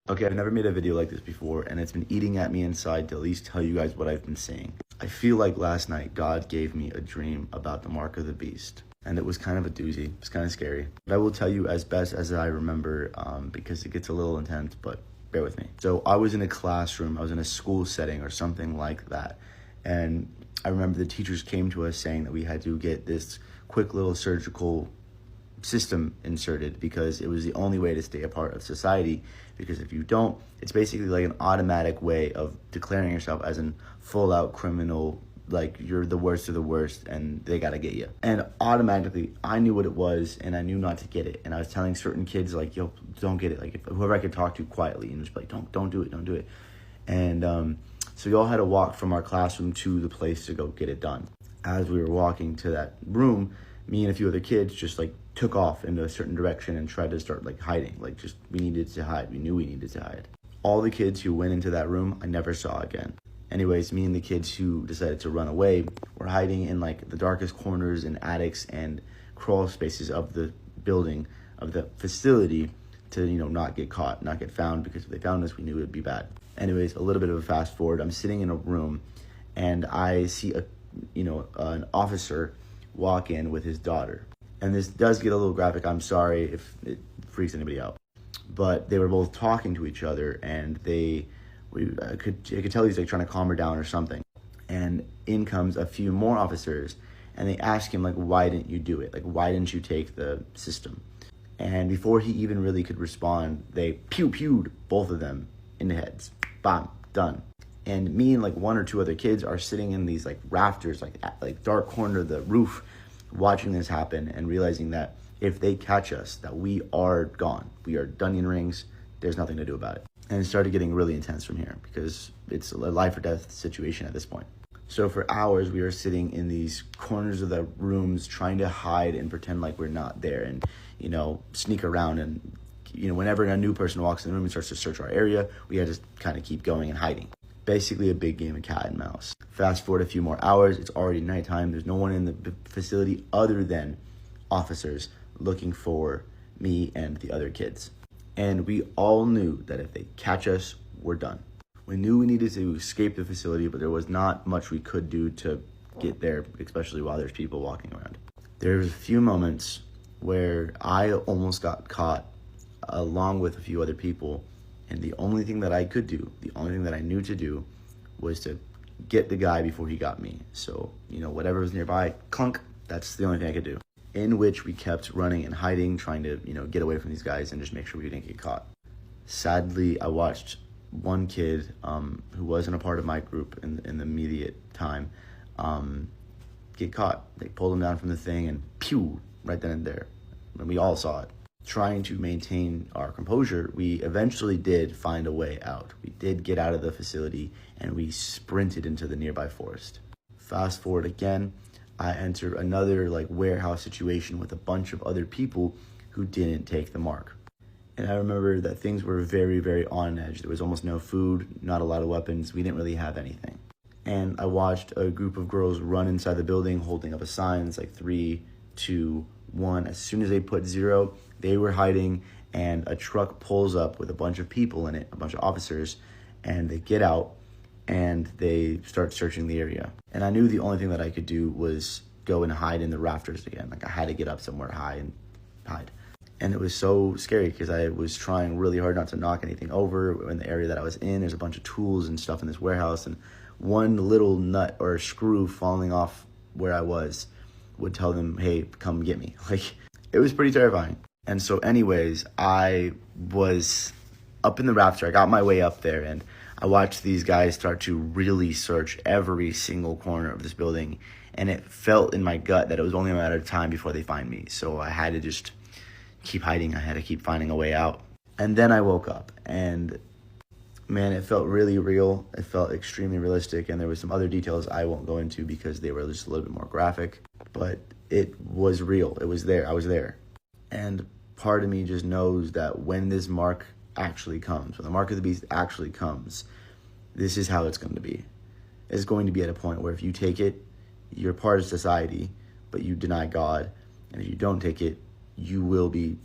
Okay, I've never made a video like this before, and it's been eating at me inside to at least tell you guys what I've been seeing. I feel like last night God gave me a dream about the mark of the beast, and it was kind of a doozy. It was kind of scary. But I will tell you as best as I remember, because it gets a little intense, but bear with me. So I was in a classroom, I was in a school setting or something like that, and I remember the teachers came to us saying that we had to get this quick little surgical system inserted because it was the only way to stay a part of society, because if you don't, it's basically like an automatic way of declaring yourself as an full-out criminal, like you're the worst of the worst and they gotta get you. And automatically I knew what it was and I knew not to get it, and I was telling certain kids like, yo, don't get it, like if whoever I could talk to quietly, and just be like, don't do it. And so we all had to walk from our classroom to the place to go get it done. As we were walking to that room, me and a few other kids just like took off in a certain direction and tried to start like hiding. Like just, we needed to hide. We knew we needed to hide. All the kids who went into that room, I never saw again. Anyways, me and the kids who decided to run away were hiding in like the darkest corners and attics and crawl spaces of the building, of the facility, to, not get caught, not get found, because if they found us, we knew it would be bad. Anyways, a little bit of a fast forward. I'm sitting in a room and I see an officer walk in with his daughter. And this does get a little graphic. I'm sorry if it freaks anybody out. But they were both talking to each other, and I could tell he's like trying to calm her down or something. And in comes a few more officers, and they ask him like, why didn't you do it? Like, why didn't you take the system? And before he even really could respond, they pewed both of them in the heads. Bam, done. And me and like one or two other kids are sitting in these like rafters, like dark corner of the roof, watching this happen and realizing that if they catch us, that we are gone. We are Dunyan rings. There's nothing to do about it. And it started getting really intense from here because it's a life or death situation at this point. So for hours, we are sitting in these corners of the rooms trying to hide and pretend like we're not there, and, sneak around. And, whenever a new person walks in the room and starts to search our area, we had to kind of keep going and hiding. Basically a big game of cat and mouse. Fast forward a few more hours, it's already nighttime. There's no one in the facility other than officers looking for me and the other kids. And we all knew that if they catch us, we're done. We knew we needed to escape the facility, but there was not much we could do to get there, especially while there's people walking around. There was a few moments where I almost got caught along with a few other people. And the only thing that I could do, the only thing that I knew to do, was to get the guy before he got me. So, whatever was nearby, clunk, that's the only thing I could do. In which we kept running and hiding, trying to, get away from these guys and just make sure we didn't get caught. Sadly, I watched one kid who wasn't a part of my group in the immediate time get caught. They pulled him down from the thing and pew, right then and there. And we all saw it. Trying to maintain our composure, we eventually did find a way out. We did get out of the facility and we sprinted into the nearby forest. Fast forward again, I enter another warehouse situation with a bunch of other people who didn't take the mark. And I remember that things were very, very on edge. There was almost no food, not a lot of weapons. We didn't really have anything. And I watched a group of girls run inside the building holding up a sign. It's like 3, 2, 1. As soon as they put 0, they were hiding, and a truck pulls up with a bunch of people in it, a bunch of officers, and they get out and they start searching the area. And I knew the only thing that I could do was go and hide in the rafters again. Like I had to get up somewhere high and hide. And it was so scary because I was trying really hard not to knock anything over. In the area that I was in, there's a bunch of tools and stuff in this warehouse, and one little nut or screw falling off where I was would tell them, hey, come get me. It was pretty terrifying. And so anyways, I was up in the rafter. I got my way up there, and I watched these guys start to really search every single corner of this building. And it felt in my gut that it was only a matter of time before they find me. So I had to just keep hiding. I had to keep finding a way out. And then I woke up, and man, it felt really real. It felt extremely realistic. And there was some other details I won't go into because they were just a little bit more graphic. But it was real. It was there. I was there. And part of me just knows that when this mark actually comes, when the mark of the beast actually comes, this is how it's going to be. It's going to be at a point where if you take it, you're part of society, but you deny God. And if you don't take it, you will be